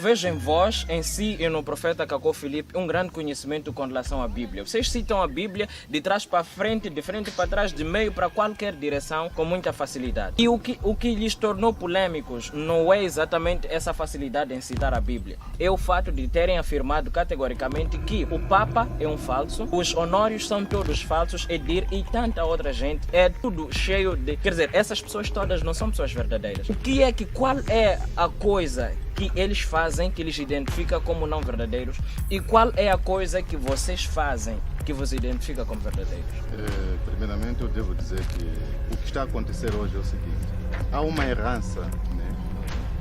vejo em vós, em si e no profeta Cacó Filipe, um grande conhecimento com relação à Bíblia. Vocês citam a Bíblia de trás para frente, de frente para trás, de meio para qualquer direção, com muita facilidade. E o que lhes tornou polêmicos não é exatamente essa facilidade em citar a Bíblia. É o fato de terem afirmado categoricamente que o Papa é um falso, os honórios são todos falsos, Edir e tanta outra gente. É tudo cheio de... Quer dizer, essas pessoas todas não são pessoas verdadeiras. Qual é a coisa que eles fazem que eles identificam como não verdadeiros e qual é a coisa que vocês fazem que vos identifica como verdadeiros? Primeiramente eu devo dizer que o que está a acontecer hoje é o seguinte: há uma herança, né?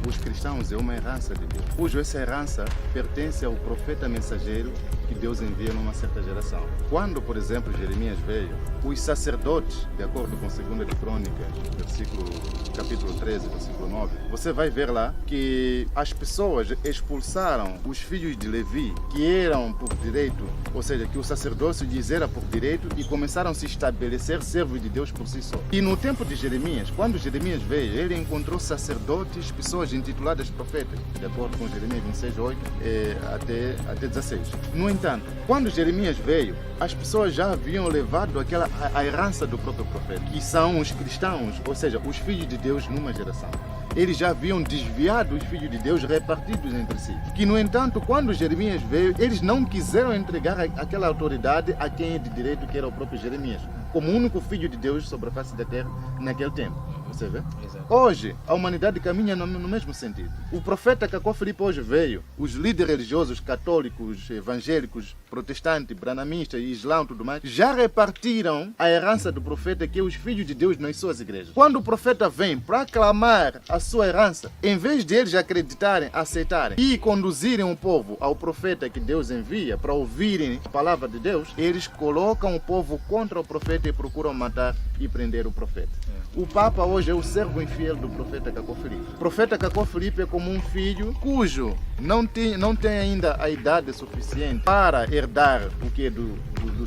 Os cristãos é uma herança de Deus, cuja essa herança pertence ao profeta mensageiro que Deus envia numa certa geração. Quando, por exemplo, Jeremias veio, os sacerdotes, de acordo com 2 de Crônicas, capítulo 13, versículo 9, você vai ver lá que as pessoas expulsaram os filhos de Levi, que eram por direito, ou seja, que o sacerdócio lhes era por direito, e começaram a se estabelecer servos de Deus por si só. E no tempo de Jeremias, quando Jeremias veio, ele encontrou sacerdotes, pessoas intituladas profetas, de acordo com Jeremias 26, 8 até 16. No entanto, quando Jeremias veio, as pessoas já haviam levado a herança do próprio profeta, que são os cristãos, ou seja, os filhos de Deus numa geração. Eles já haviam desviado os filhos de Deus repartidos entre si. Que, no entanto, quando Jeremias veio, eles não quiseram entregar aquela autoridade a quem é de direito, que era o próprio Jeremias, como único filho de Deus sobre a face da terra naquele tempo. Você vê? Exato. Hoje, a humanidade caminha no mesmo sentido. O profeta Cacó Filipe hoje veio, os líderes religiosos católicos, evangélicos, protestantes, branamistas, islã e tudo mais, já repartiram a herança do profeta, que é os filhos de Deus nas suas igrejas. Quando o profeta vem para clamar a sua herança, em vez de eles acreditarem, aceitarem e conduzirem o povo ao profeta que Deus envia para ouvirem a palavra de Deus, eles colocam o povo contra o profeta e procuram matar e prender o profeta. O Papa hoje é o servo infiel do profeta Cacó Filipe. O profeta Cacó Filipe é como um filho cujo não tem ainda a idade suficiente para herdar o que é do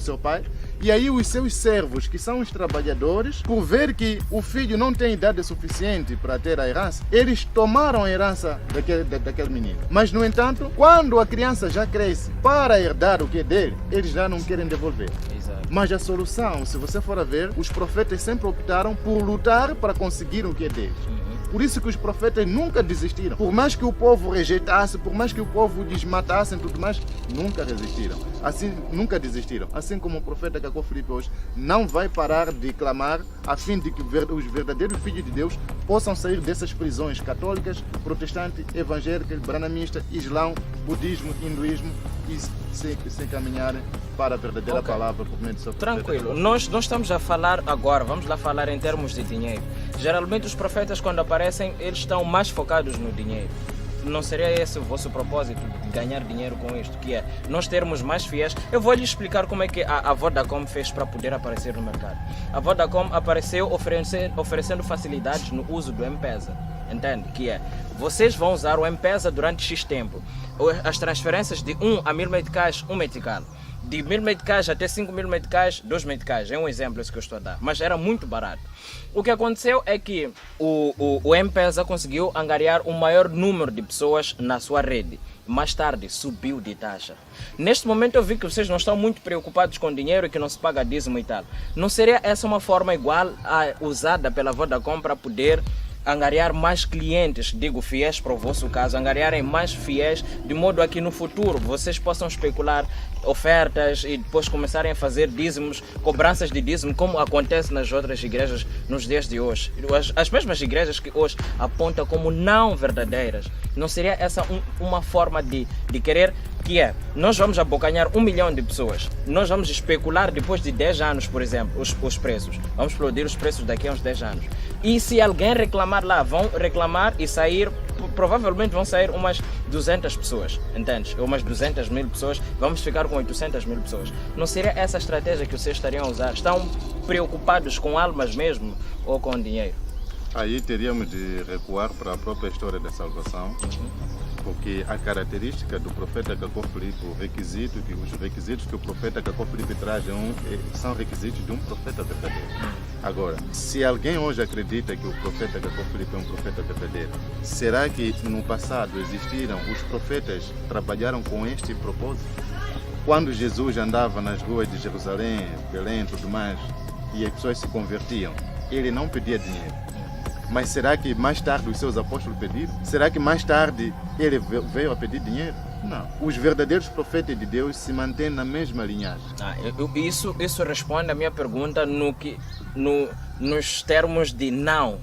seu pai. E aí os seus servos, que são os trabalhadores, por ver que o filho não tem idade suficiente para ter a herança, eles tomaram a herança daquele menino. Mas, no entanto, quando a criança já cresce para herdar o que é dele, eles já não querem devolver. Exato. Mas a solução, se você for a ver, os profetas sempre optaram por lutar para conseguir o que é deles. Por isso que os profetas nunca desistiram. Por mais que o povo rejeitasse, por mais que o povo desmatasse e tudo mais, nunca resistiram. Assim, nunca desistiram. Assim como o profeta Cacó Filipe hoje não vai parar de clamar a fim de que os verdadeiros filhos de Deus possam sair dessas prisões católicas, protestantes, evangélicas, branamistas, islã, budismo, hinduísmo e se encaminharem para a verdadeira palavra por meio do seu profeta. Tranquilo, nós estamos a falar agora, vamos lá falar em termos de dinheiro. Geralmente os profetas, quando aparecem, eles estão mais focados no dinheiro. Não seria esse o vosso propósito, de ganhar dinheiro com isto, que é nós termos mais fiéis? Eu vou lhe explicar como é que a Vodacom fez para poder aparecer no mercado. A Vodacom apareceu oferecendo facilidades no uso do M-Pesa. Entende? Que é, vocês vão usar o M-Pesa durante X tempo. As transferências de 1 a 1000 meticais, 1 metical. De 1000 meticais até 5000 meticais, 2 meticais. É um exemplo esse que eu estou a dar. Mas era muito barato. O que aconteceu é que o M-Pesa conseguiu angariar o maior número de pessoas na sua rede. Mais tarde subiu de taxa. Neste momento eu vi que vocês não estão muito preocupados com dinheiro e que não se paga dízimo e tal. Não seria essa uma forma igual a usada pela Vodacom para poder angariar mais clientes, digo fiéis para o vosso caso, angariarem mais fiéis, de modo a que no futuro vocês possam especular ofertas e depois começarem a fazer dízimos, cobranças de dízimo, como acontece nas outras igrejas nos dias de hoje. As mesmas igrejas que hoje apontam como não verdadeiras. Não seria essa uma forma de querer, que é, nós vamos abocanhar 1 milhão de pessoas, nós vamos especular depois de 10 anos, por exemplo, os preços, vamos explodir os preços daqui a uns 10 anos. E se alguém reclamar lá, vão reclamar e sair, provavelmente vão sair umas 200 pessoas, entendes? Umas 200 mil pessoas, vamos ficar com 800 mil pessoas. Não seria essa a estratégia que vocês estariam a usar? Estão preocupados com almas mesmo ou com dinheiro? Aí teríamos de recuar para a própria história da salvação, porque a característica do profeta Cacó Filipe, os requisitos que o profeta Cacó Filipe traz são requisitos de um profeta verdadeiro. Agora, se alguém hoje acredita que o profeta Cacó Filipe é um profeta verdadeiro, será que no passado existiram, os profetas trabalharam com este propósito? Quando Jesus andava nas ruas de Jerusalém, Belém e tudo mais, e as pessoas se convertiam, ele não pedia dinheiro. Mas será que mais tarde os seus apóstolos pediram? Será que mais tarde ele veio a pedir dinheiro? Não. Os verdadeiros profetas de Deus se mantêm na mesma linhagem. Isso responde à minha pergunta nos termos de não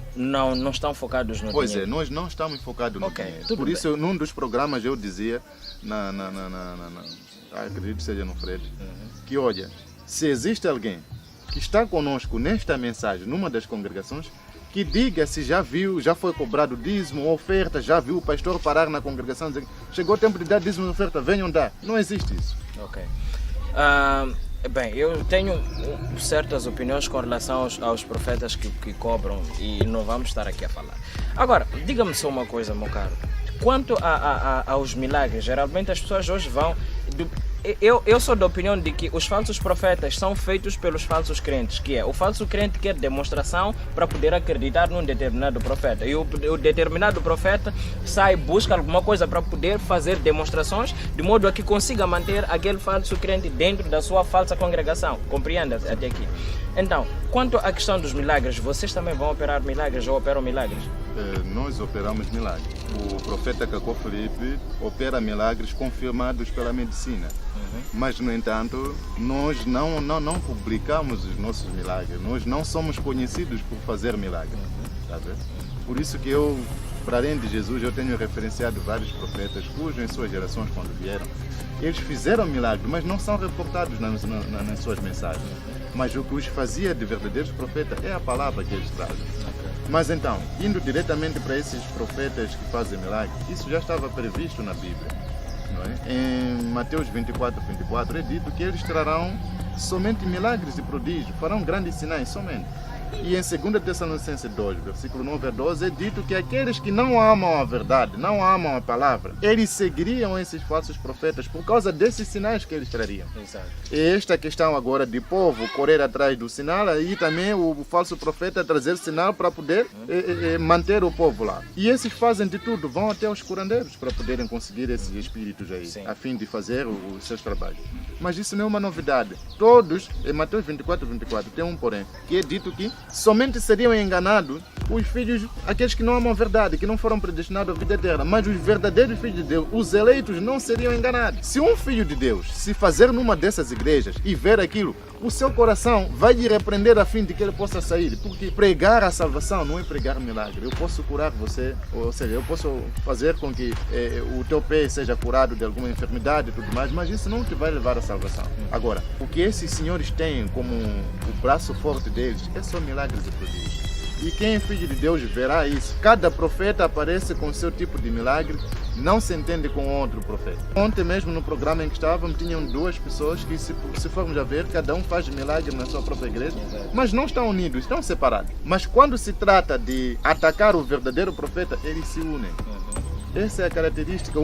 estão focados no dinheiro. Pois é, nós não estamos focados no dinheiro. Por isso, num dos programas eu dizia, acredito que seja no Fred, que olha, se existe alguém que está conosco nesta mensagem, numa das congregações, que diga se já viu, já foi cobrado dízimo, oferta, já viu o pastor parar na congregação e dizer chegou o tempo de dar dízimo e oferta, venham dar. Não existe isso. Ok. Bem, eu tenho certas opiniões com relação aos profetas que cobram e não vamos estar aqui a falar. Agora, diga-me só uma coisa, meu caro. Quanto aos milagres, geralmente as pessoas hoje vão... Eu sou da opinião de que os falsos profetas são feitos pelos falsos crentes, que é o falso crente quer demonstração para poder acreditar num determinado profeta, e o determinado profeta busca alguma coisa para poder fazer demonstrações de modo a que consiga manter aquele falso crente dentro da sua falsa congregação. Compreenda até aqui? Então, quanto à questão dos milagres, vocês também vão operar milagres ou operam milagres? Nós operamos milagres. O profeta Cacó Filipe opera milagres confirmados pela medicina. Mas, no entanto, nós não publicamos os nossos milagres. Nós não somos conhecidos por fazer milagres. Tá vendo? Por isso que eu, para além de Jesus, eu tenho referenciado vários profetas cujos, em suas gerações, quando vieram, eles fizeram milagres, mas não são reportados nas suas mensagens. Mas o que os fazia de verdadeiros profetas é a palavra que eles trazem. Mas então, indo diretamente para esses profetas que fazem milagres, isso já estava previsto na Bíblia. Não é? Em Mateus 24 é dito que eles trarão somente milagres e prodígios, farão grandes sinais somente. E em 2 Tessalonicenses 2, versículo 9 a 12, é dito que aqueles que não amam a verdade, não amam a palavra, eles seguiriam esses falsos profetas por causa desses sinais que eles trariam. Exato. E esta questão agora de povo correr atrás do sinal, aí também o falso profeta trazer sinal para poder manter o povo lá. E esses fazem de tudo, vão até os curandeiros para poderem conseguir esses espíritos aí, a fim de fazer os seus trabalhos. Mas isso não é uma novidade. Todos, em Mateus 24, tem um porém, que é dito que somente seriam enganados os filhos, aqueles que não amam a verdade, que não foram predestinados à vida eterna. Mas os verdadeiros filhos de Deus, os eleitos, não seriam enganados. Se um filho de Deus se fazer numa dessas igrejas e ver aquilo, o seu coração vai lhe repreender a fim de que ele possa sair. Porque pregar a salvação não é pregar milagre. Eu posso curar você, ou seja, eu posso fazer com que o teu pé seja curado de alguma enfermidade e tudo mais, mas isso não te vai levar à salvação. Agora, o que esses senhores têm como o braço forte deles é só milagres e prodígios. E quem é filho de Deus verá isso. Cada profeta aparece com seu tipo de milagre, não se entende com outro profeta. Ontem mesmo no programa em que estávamos, tinham duas pessoas que, se formos a ver, cada um faz milagre na sua própria igreja, mas não estão unidos, estão separados. Mas quando se trata de atacar o verdadeiro profeta, eles se unem. Essa é a característica,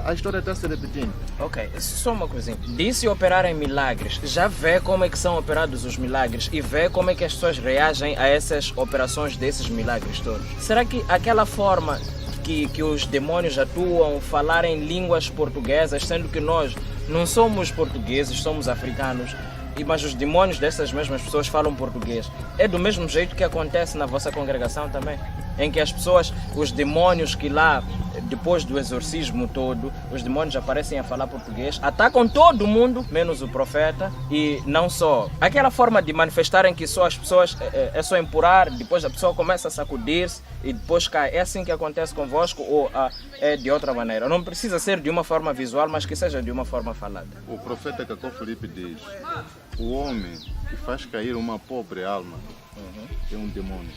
a história está se repetindo. Ok, só uma coisinha. Disse operar em milagres, já vê como é que são operados os milagres e vê como é que as pessoas reagem a essas operações desses milagres todos. Será que aquela forma que os demônios atuam, falar em línguas portuguesas, sendo que nós não somos portugueses, somos africanos, mas os demônios dessas mesmas pessoas falam português, é do mesmo jeito que acontece na vossa congregação também? Em que as pessoas, os demônios que lá, depois do exorcismo todo, os demônios aparecem a falar português, atacam todo mundo, menos o profeta, e não só. Aquela forma de manifestarem que só as pessoas, é só empurrar, depois a pessoa começa a sacudir-se e depois cai. É assim que acontece convosco ou é de outra maneira? Não precisa ser de uma forma visual, mas que seja de uma forma falada. O profeta Cacó Filipe diz, o homem que faz cair uma pobre alma é um demônio.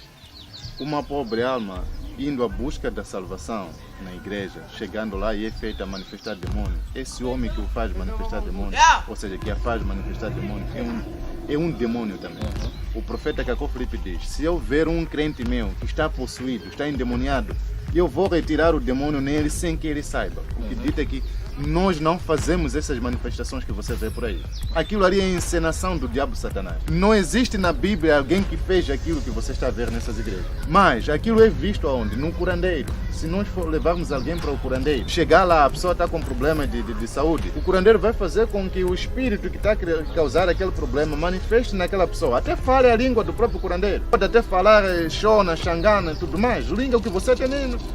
Uma pobre alma indo à busca da salvação na igreja, chegando lá e é feita a manifestar demônio. Esse homem que o faz manifestar demônio, ou seja, que a faz manifestar demônio, é um demônio também. O profeta Cacó Filipe diz, se eu ver um crente meu que está possuído, está endemoniado, eu vou retirar o demônio nele sem que ele saiba. O que dito é que nós não fazemos essas manifestações que você vê por aí. Aquilo ali é encenação do diabo Satanás. Não existe na Bíblia alguém que fez aquilo que você está a ver nessas igrejas. Mas aquilo é visto aonde? Num curandeiro. Se nós for levarmos alguém para o curandeiro, chegar lá, a pessoa está com problema de saúde, o curandeiro vai fazer com que o espírito que está a causar aquele problema manifeste naquela pessoa. Até fale a língua do próprio curandeiro. Pode até falar Shona, Xangana e tudo mais. Língua que você tem,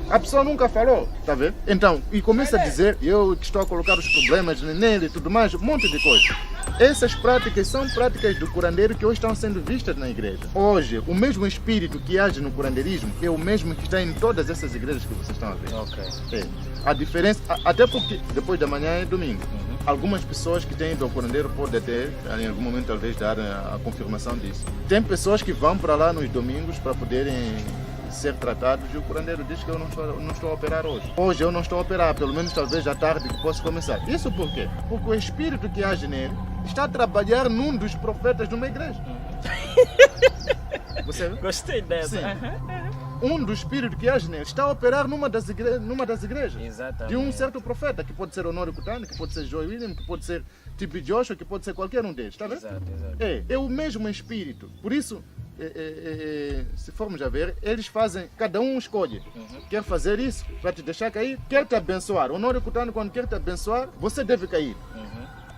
a pessoa nunca falou. Está vendo? Então, e começa a dizer, eu estou a colocar os problemas nele e tudo mais, um monte de coisa. Essas práticas são práticas do curandeiro que hoje estão sendo vistas na igreja. Hoje, o mesmo espírito que age no curandeirismo é o mesmo que está em todas essas igrejas que vocês estão a ver. Ok. A diferença, até porque depois da manhã é domingo. Algumas pessoas que têm ido ao curandeiro podem até, em algum momento, talvez, dar a confirmação disso. Tem pessoas que vão para lá nos domingos para poderem ser tratados e o curandeiro diz que eu não estou a operar hoje. Hoje eu não estou a operar, pelo menos talvez à tarde que posso começar. Isso por quê? Porque o espírito que age nele está a trabalhar num dos profetas de uma igreja. Você viu? Gostei dessa. Sim. Um dos espíritos que age nele está a operar numa das igrejas. Exatamente. De um certo profeta, que pode ser Honório Cutani, que pode ser Joy William, que pode ser T.B. Joshua, que pode ser qualquer um deles, está vendo? Exato. É o mesmo espírito. Por isso, se formos a ver, eles fazem, cada um escolhe. Quer fazer isso para te deixar cair, quer te abençoar. Honório Cutani, quando quer te abençoar, você deve cair.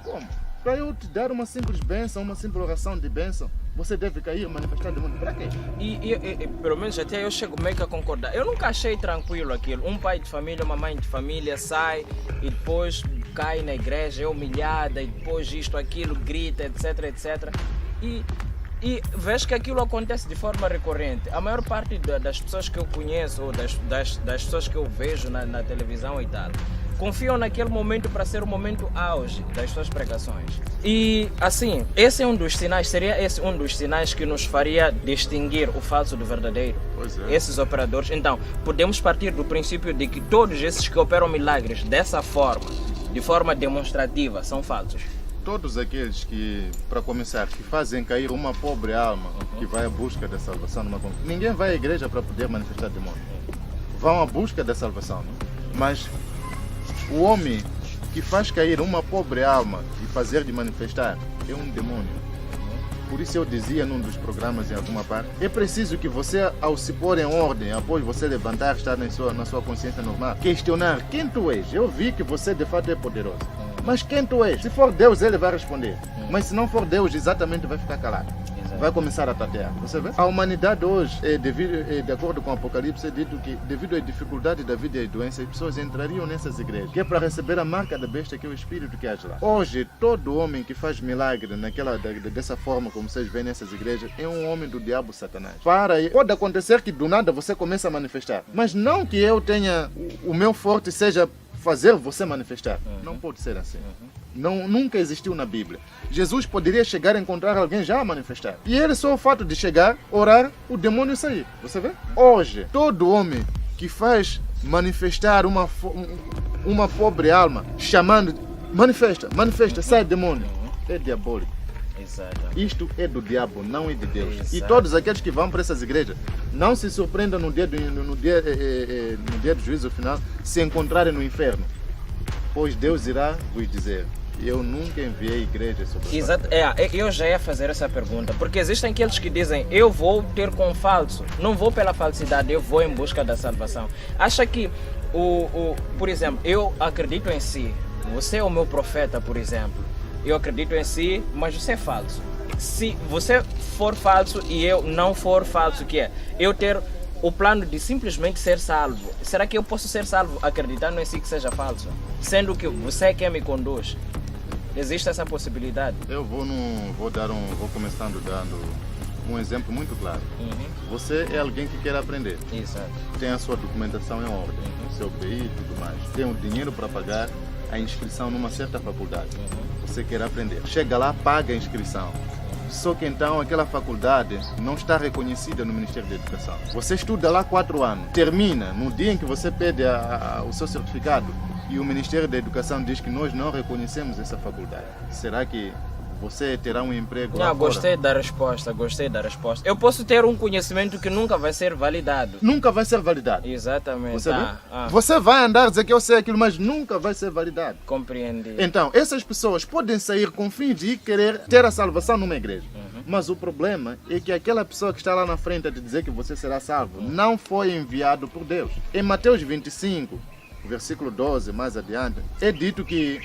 Como? Para eu te dar uma simples bênção, uma simples oração de bênção, você deve cair, manifestar demônio. Para quê? E pelo menos até eu chego meio que a concordar. Eu nunca achei tranquilo aquilo. Um pai de família, uma mãe de família sai e depois cai na igreja, é humilhada e depois isto, aquilo, grita, etc. E vejo que aquilo acontece de forma recorrente. A maior parte das pessoas que eu conheço, ou das pessoas que eu vejo na televisão e tal, confiam naquele momento para ser o momento auge das suas pregações. E assim, esse é um dos sinais, seria esse um dos sinais que nos faria distinguir o falso do verdadeiro? Pois é. Esses operadores. Então, podemos partir do princípio de que todos esses que operam milagres dessa forma, de forma demonstrativa, são falsos. Todos aqueles que, para começar, que fazem cair uma pobre alma que vai à busca da salvação numa conquista. Ninguém vai à igreja para poder manifestar demônio. Vão à busca da salvação, não? Mas o homem que faz cair uma pobre alma e fazer de manifestar é um demônio. Por isso eu dizia num dos programas em alguma parte, é preciso que você, ao se pôr em ordem, após você levantar, estar na sua consciência normal, questionar quem tu és. Eu vi que você de fato é poderoso. Mas quem tu és? Se for Deus, ele vai responder. Mas se não for Deus, exatamente vai ficar calado. Vai começar a tatear. Você vê? A humanidade hoje, de acordo com o Apocalipse, é dito que devido à dificuldade da vida e doença, as pessoas entrariam nessas igrejas, que é para receber a marca da besta, que é o espírito que age lá. Hoje, todo homem que faz milagre dessa forma como vocês veem nessas igrejas, é um homem do diabo Satanás. Pode acontecer que do nada você comece a manifestar, mas não que eu tenha, o meu forte seja fazer você manifestar. Não pode ser assim. Nunca existiu na Bíblia. Jesus poderia chegar a encontrar alguém já a manifestar. E ele só o fato de chegar, orar, o demônio sair. Você vê? Hoje, todo homem que faz manifestar uma pobre alma, chamando, manifesta, sai demônio, é diabólico. Exato. Isto é do diabo, não é de Deus. Exato. E todos aqueles que vão para essas igrejas, não se surpreendam no dia do juízo final, se encontrarem no inferno. Pois Deus irá vos dizer, eu nunca enviei igreja sobre Exato. Eu já ia fazer essa pergunta, porque existem aqueles que dizem, eu vou ter com falso, não vou pela falsidade, eu vou em busca da salvação. Acha que, por exemplo, eu acredito em si, você é o meu profeta, por exemplo, eu acredito em si, mas você é falso. Se você for falso e eu não for falso, que é eu ter o plano de simplesmente ser salvo, será que eu posso ser salvo acreditando em si que seja falso? Sendo que você é quem me conduz. Existe essa possibilidade? Eu vou começando dando um exemplo muito claro. Você é alguém que quer aprender. Exato. Tem a sua documentação em ordem, seu BI e tudo mais. Tem o dinheiro para pagar a inscrição numa certa faculdade. Você quer aprender. Chega lá, paga a inscrição. Só que então aquela faculdade não está reconhecida no Ministério da Educação. Você estuda lá 4 anos, termina, no dia em que você pede o seu certificado e o Ministério da Educação diz que nós não reconhecemos essa faculdade. Será que você terá um emprego lá Não, fora. gostei da resposta, gostei da resposta. Eu posso ter um conhecimento que nunca vai ser validado. Nunca vai ser validado. Exatamente. Você vê? Ah, Você vai andar dizer que eu sei aquilo, mas nunca vai ser validado. compreendi. Então, essas pessoas podem sair com fim de querer ter a salvação numa igreja. Mas o problema é que aquela pessoa que está lá na frente a te dizer que você será salvo não foi enviado por Deus. Em Mateus 25, versículo 12, mais adiante, é dito que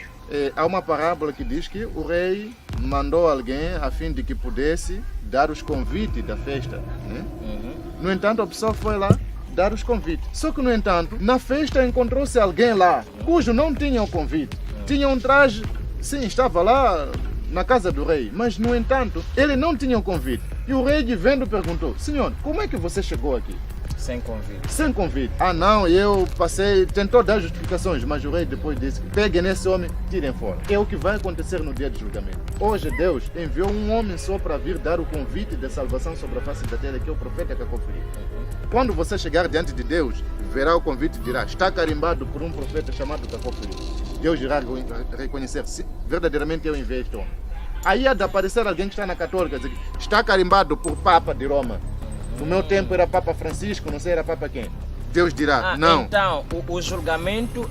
há uma parábola que diz que o rei mandou alguém a fim de que pudesse dar os convites da festa, né? No entanto, a pessoa foi lá dar os convites. Só que, no entanto, na festa encontrou-se alguém lá cujo não tinha o convite. Tinha um traje, sim, estava lá na casa do rei, mas, no entanto, ele não tinha o convite. E o rei, vendo, perguntou: Senhor, como é que você chegou aqui? Sem convite. Sem convite. Ah, não, eu passei, tentou dar justificações, mas o rei depois disse: peguem nesse homem, tirem fora. É o que vai acontecer no dia de julgamento. Hoje Deus enviou um homem só para vir dar o convite de salvação sobre a face da terra, que é o profeta Cacofili. Quando você chegar diante de Deus, verá o convite e dirá: está carimbado por um profeta chamado Cacofili. Deus irá reconhecer: se verdadeiramente eu enviei este homem. Aí há de aparecer alguém que está na católica, dizer: está carimbado por Papa de Roma. No meu tempo era Papa Francisco, não sei era Papa quem. Deus dirá: não. Então, o julgamento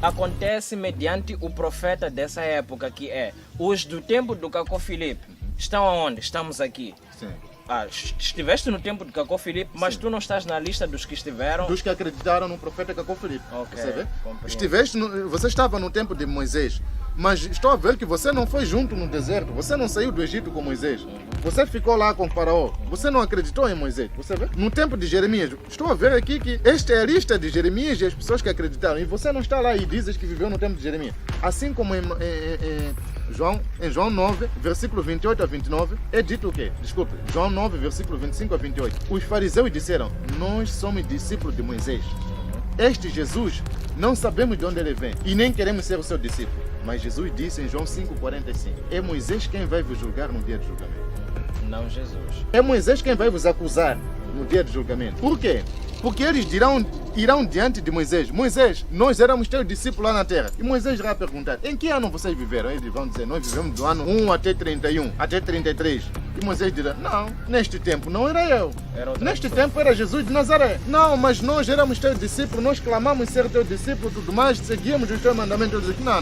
acontece mediante o profeta dessa época, que é os do tempo do Cacó Filipe. Estão aonde? Estamos aqui. Sim. Estiveste no tempo do Cacó Filipe, mas Sim. tu não estás na lista dos que estiveram. Dos que acreditaram no profeta Cacó Filipe. Ok, Você vê? compreendo. Você estava no tempo de Moisés, mas estou a ver que você não foi junto no deserto. Você não saiu do Egito com Moisés. Você ficou lá com Faraó. Você não acreditou em Moisés. Você vê? No tempo de Jeremias, estou a ver aqui que esta é a lista de Jeremias e as pessoas que acreditaram. E você não está lá e dizes que viveu no tempo de Jeremias. Assim como em João 9, versículo 28 a 29, é dito o quê? Desculpe, João 9, versículo 25 a 28. Os fariseus disseram: nós somos discípulos de Moisés. Este Jesus, não sabemos de onde ele vem e nem queremos ser o seu discípulo. Mas Jesus disse em João 5,45: é Moisés quem vai vos julgar no dia de julgamento. Não Jesus. É Moisés quem vai vos acusar no dia de julgamento. Por quê? Porque eles irão diante de Moisés: Moisés, nós éramos teus discípulos lá na terra. E Moisés irá perguntar: em que ano vocês viveram? Eles vão dizer: nós vivemos do ano 1 até 31, até 33. E Moisés dirá: não, neste tempo não era eu. Neste tempo era Jesus de Nazaré. Não, mas nós éramos teus discípulos, nós clamamos ser teu discípulo, tudo mais, seguíamos os teus mandamentos. Eu disse: não.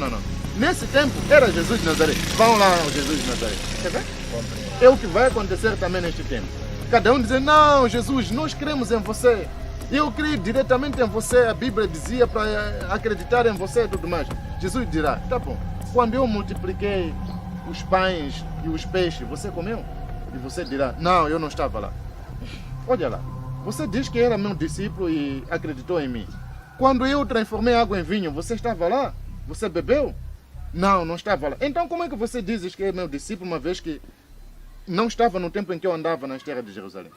Nesse tempo era Jesus de Nazaré. Vão lá ao Jesus de Nazaré. Quer ver? É o que vai acontecer também neste tempo. Cada um dizer: não, Jesus, nós cremos em você. Eu creio diretamente em você. A Bíblia dizia para acreditar em você e tudo mais. Jesus dirá: tá bom, quando eu multipliquei os pães e os peixes, você comeu? E você dirá: não, eu não estava lá. Olha lá, você diz que era meu discípulo e acreditou em mim. Quando eu transformei água em vinho, você estava lá? Você bebeu? Não, não estava lá. Então como é que você diz que é meu discípulo, uma vez que não estava no tempo em que eu andava nas terras de Jerusalém?